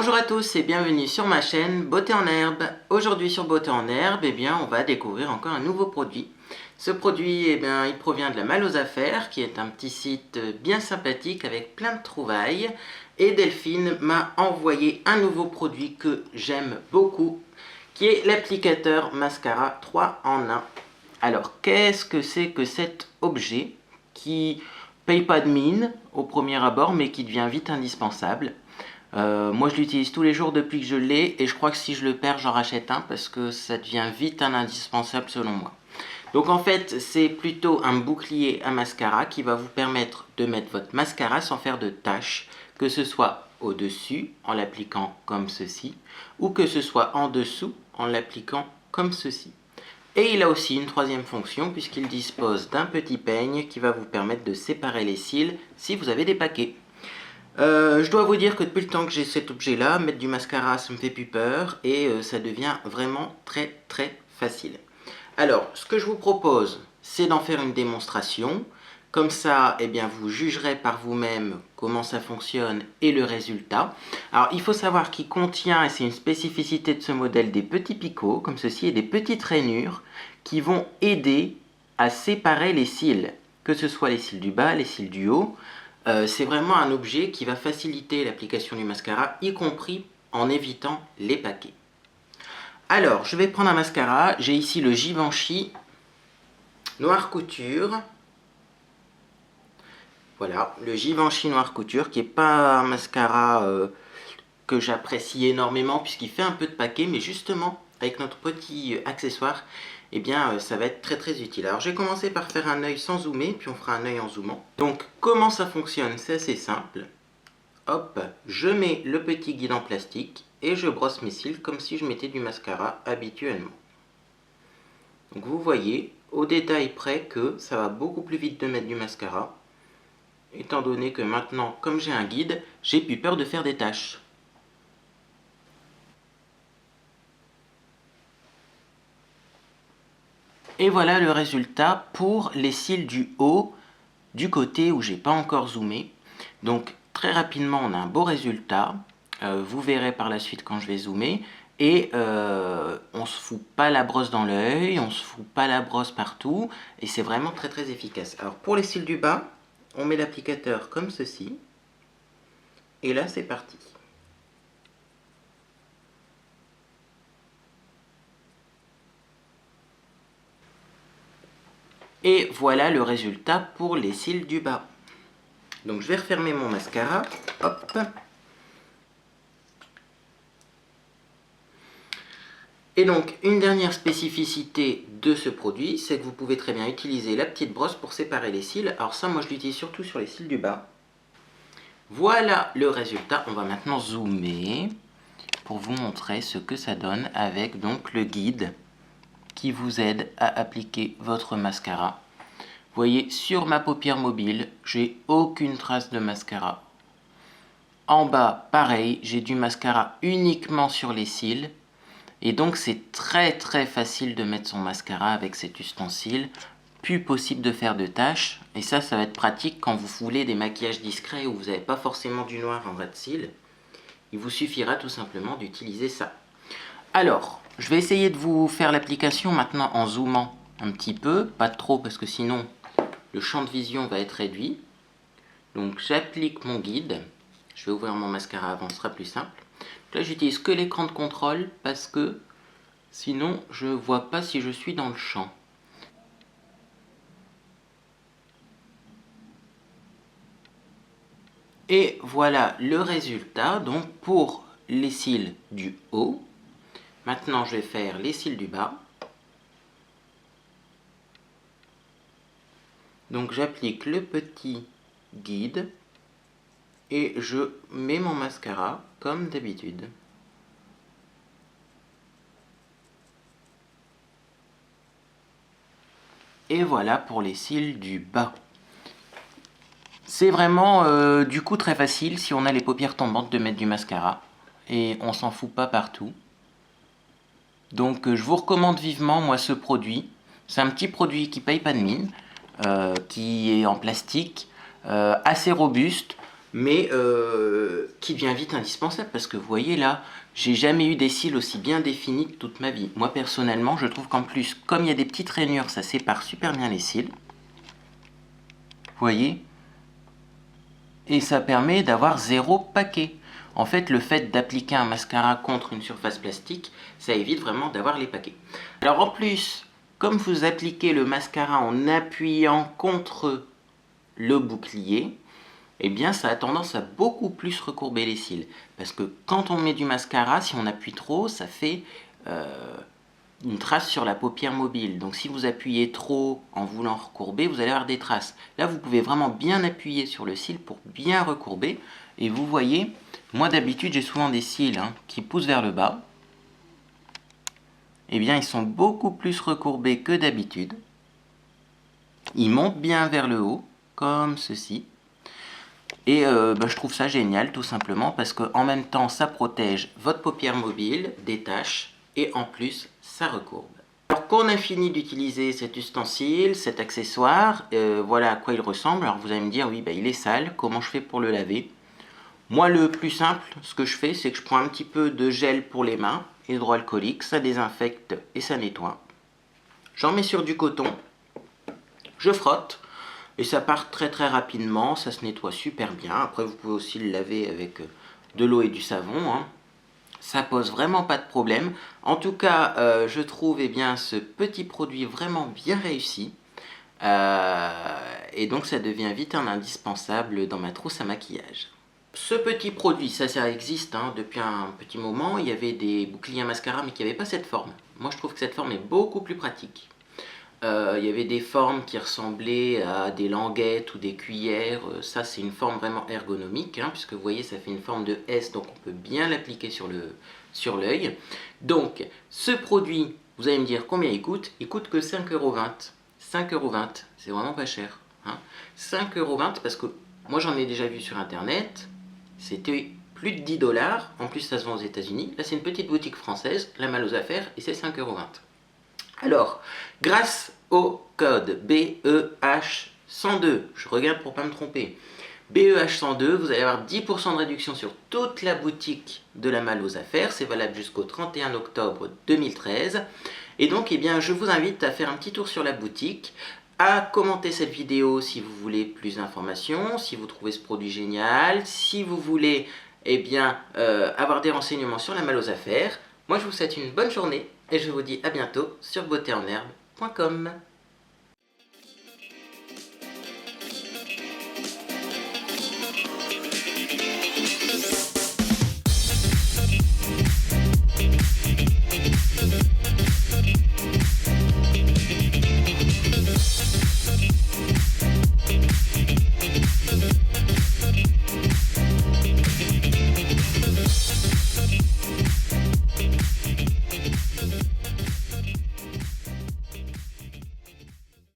Bonjour à tous et bienvenue sur ma chaîne Beauté en Herbe. Aujourd'hui sur Beauté en Herbe, on va découvrir encore un nouveau produit. Ce produit, il provient de la Malle aux Affaires, qui est un petit site bien sympathique avec plein de trouvailles. Et Delphine m'a envoyé un nouveau produit que j'aime beaucoup, qui est l'applicateur mascara 3 en 1. Alors, qu'est-ce que c'est que cet objet qui paye pas de mine au premier abord, mais qui devient vite indispensable? Moi je l'utilise tous les jours depuis que je l'ai et je crois que si je le perds j'en rachète un parce que ça devient vite un indispensable selon moi. Donc en fait c'est plutôt un bouclier à mascara qui va vous permettre de mettre votre mascara sans faire de taches, que ce soit au dessus en l'appliquant comme ceci ou que ce soit en dessous en l'appliquant comme ceci. Et il a aussi une troisième fonction puisqu'il dispose d'un petit peigne qui va vous permettre de séparer les cils si vous avez des paquets. Je dois vous dire que depuis le temps que j'ai cet objet là, mettre du mascara ça me fait plus peur et ça devient vraiment très facile. Alors ce que je vous propose c'est d'en faire une démonstration, comme ça vous jugerez par vous-même comment ça fonctionne et le résultat. Alors il faut savoir qu'il contient, et c'est une spécificité de ce modèle, des petits picots comme ceci et des petites rainures qui vont aider à séparer les cils, que ce soit les cils du bas, les cils du haut. C'est vraiment un objet qui va faciliter l'application du mascara, y compris en évitant les paquets. Alors, je vais prendre un mascara. J'ai ici le Givenchy Noir Couture. Voilà, le Givenchy Noir Couture, qui n'est pas un mascara que j'apprécie énormément, puisqu'il fait un peu de paquet, mais justement, avec notre petit accessoire, ça va être très utile. Alors, je vais commencer par faire un œil sans zoomer, puis on fera un œil en zoomant. Donc, comment ça fonctionne? C'est assez simple. Hop, je mets le petit guide en plastique et je brosse mes cils comme si je mettais du mascara habituellement. Donc, vous voyez au détail près que ça va beaucoup plus vite de mettre du mascara, étant donné que maintenant, comme j'ai un guide, j'ai plus peur de faire des taches. Et voilà le résultat pour les cils du haut, du côté où j'ai pas encore zoomé. Donc très rapidement on a un beau résultat, vous verrez par la suite quand je vais zoomer. Et on se fout pas la brosse dans l'œil, on se fout pas la brosse partout, et c'est vraiment très efficace. Alors pour les cils du bas, on met l'applicateur comme ceci, et là c'est parti. Et voilà le résultat pour les cils du bas. Donc je vais refermer mon mascara. Hop. Et donc une dernière spécificité de ce produit, c'est que vous pouvez très bien utiliser la petite brosse pour séparer les cils. Alors ça, moi je l'utilise surtout sur les cils du bas. Voilà le résultat. On va maintenant zoomer pour vous montrer ce que ça donne avec donc le guide qui vous aide à appliquer votre mascara. Vous voyez, sur ma paupière mobile, j'ai aucune trace de mascara. En bas, pareil, j'ai du mascara uniquement sur les cils. Et donc, c'est très facile de mettre son mascara avec cet ustensile. Plus possible de faire de taches. Et ça va être pratique quand vous voulez des maquillages discrets où vous n'avez pas forcément du noir en ras de cils. Il vous suffira tout simplement d'utiliser ça. Alors, je vais essayer de vous faire l'application maintenant en zoomant un petit peu. Pas trop parce que sinon le champ de vision va être réduit. Donc j'applique mon guide. Je vais ouvrir mon mascara avant, ce sera plus simple. Donc là j'utilise que l'écran de contrôle parce que sinon je ne vois pas si je suis dans le champ. Et voilà le résultat donc pour les cils du haut. Maintenant je vais faire les cils du bas. Donc j'applique le petit guide et je mets mon mascara comme d'habitude. Et voilà pour les cils du bas. C'est vraiment du coup très facile si on a les paupières tombantes de mettre du mascara. Et on s'en fout pas partout. Donc je vous recommande vivement moi ce produit. C'est un petit produit qui paye pas de mine, qui est en plastique, assez robuste. mais qui devient vite indispensable parce que vous voyez là, j'ai jamais eu des cils aussi bien définis que toute ma vie. Moi personnellement, je trouve qu'en plus, comme il y a des petites rainures, ça sépare super bien les cils. Vous voyez? Et ça permet d'avoir 0 paquet. En fait, le fait d'appliquer un mascara contre une surface plastique, ça évite vraiment d'avoir les paquets. Alors en plus, comme vous appliquez le mascara en appuyant contre le bouclier, eh bien ça a tendance à beaucoup plus recourber les cils. Parce que quand on met du mascara, si on appuie trop, ça fait une trace sur la paupière mobile. Donc si vous appuyez trop en voulant recourber, vous allez avoir des traces. Là, vous pouvez vraiment bien appuyer sur le cil pour bien recourber. Et vous voyez, moi d'habitude, j'ai souvent des cils qui poussent vers le bas. Eh bien, ils sont beaucoup plus recourbés que d'habitude. Ils montent bien vers le haut, comme ceci. Et je trouve ça génial, tout simplement, parce qu'en même temps, ça protège votre paupière mobile des taches, et en plus, ça recourbe. Alors qu'on a fini d'utiliser cet ustensile, cet accessoire, voilà à quoi il ressemble. Alors vous allez me dire, oui, il est sale, comment je fais pour le laver? Moi, le plus simple, ce que je fais, c'est que je prends un petit peu de gel pour les mains, hydroalcoolique, ça désinfecte et ça nettoie. J'en mets sur du coton, je frotte, et ça part très très rapidement, ça se nettoie super bien. Après, vous pouvez aussi le laver avec de l'eau et du savon. Ça pose vraiment pas de problème. En tout cas, je trouve ce petit produit vraiment bien réussi. Et donc ça devient vite un indispensable dans ma trousse à maquillage. Ce petit produit, ça existe depuis un petit moment. Il y avait des boucliers à mascara mais qui n'avaient pas cette forme. Moi je trouve que cette forme est beaucoup plus pratique. Il y avait des formes qui ressemblaient à des languettes ou des cuillères. Ça, c'est une forme vraiment ergonomique, puisque vous voyez, ça fait une forme de S, donc on peut bien l'appliquer sur l'œil. Donc, ce produit, vous allez me dire combien il coûte? Il coûte que 5,20 €. 5,20 €, c'est vraiment pas cher. 5,20 € parce que moi, j'en ai déjà vu sur Internet. C'était plus de 10 $. En plus, ça se vend aux États-Unis. Là, c'est une petite boutique française, La Malle aux Affaires, et c'est 5,20 €. Alors, grâce au code BEH102, je regarde pour ne pas me tromper, BEH102, vous allez avoir 10% de réduction sur toute la boutique de La Malle aux Affaires. C'est valable jusqu'au 31 octobre 2013. Et donc, je vous invite à faire un petit tour sur la boutique, à commenter cette vidéo si vous voulez plus d'informations, si vous trouvez ce produit génial, si vous voulez avoir des renseignements sur La Malle aux Affaires. Moi, je vous souhaite une bonne journée et je vous dis à bientôt sur beautéenherbe.com.